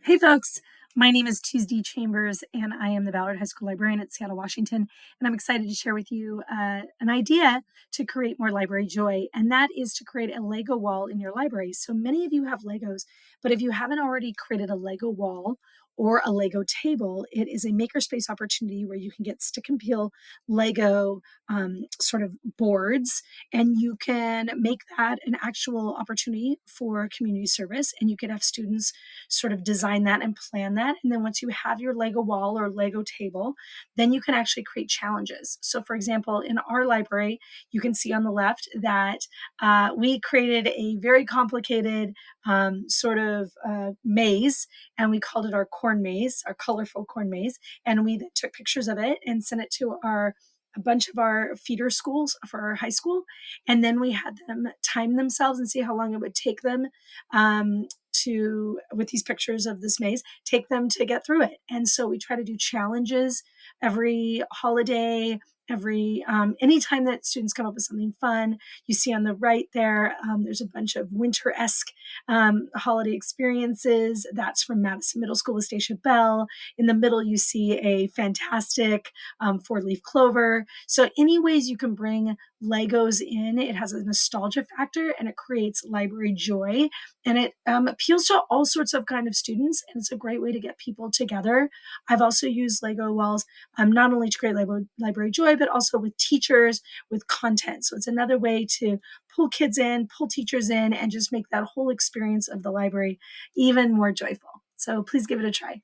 Hey folks, my name is Tuesday Chambers, and I am the Ballard High School librarian at Seattle, Washington. And I'm excited to share with you an idea to create more library joy, and that is to create a Lego wall in your library. So many of you have Legos, but if you haven't already created a Lego wall or a Lego table, it is a makerspace opportunity where you can get stick and peel Lego sort of boards, and you can make that an actual opportunity for community service, and you can have students sort of design that and plan that. And then once you have your Lego wall or Lego table, then you can actually create challenges. So, for example, in our library, you can see on the left that we created a very complicated maze, and we called it our corn maze, our colorful corn maze. And we took pictures of it and sent it to a bunch of our feeder schools for our high school. And then we had them time themselves and see how long it would take them with these pictures of this maze, take them to get through it. And so we try to do challenges every holiday, every anytime that students come up with something fun. You see on the right there, there's a bunch of winter-esque holiday experiences. That's from Madison Middle School with Stacia Bell. In the middle, you see a fantastic four-leaf clover. So any ways you can bring Legos in, it has a nostalgia factor and it creates library joy, and it appeals to all sorts of kind of students, and it's a great way to get people together. I've also used Lego walls not only to create library joy, but also with teachers, with content. So it's another way to pull kids in, pull teachers in, and just make that whole experience of the library even more joyful. So please give it a try.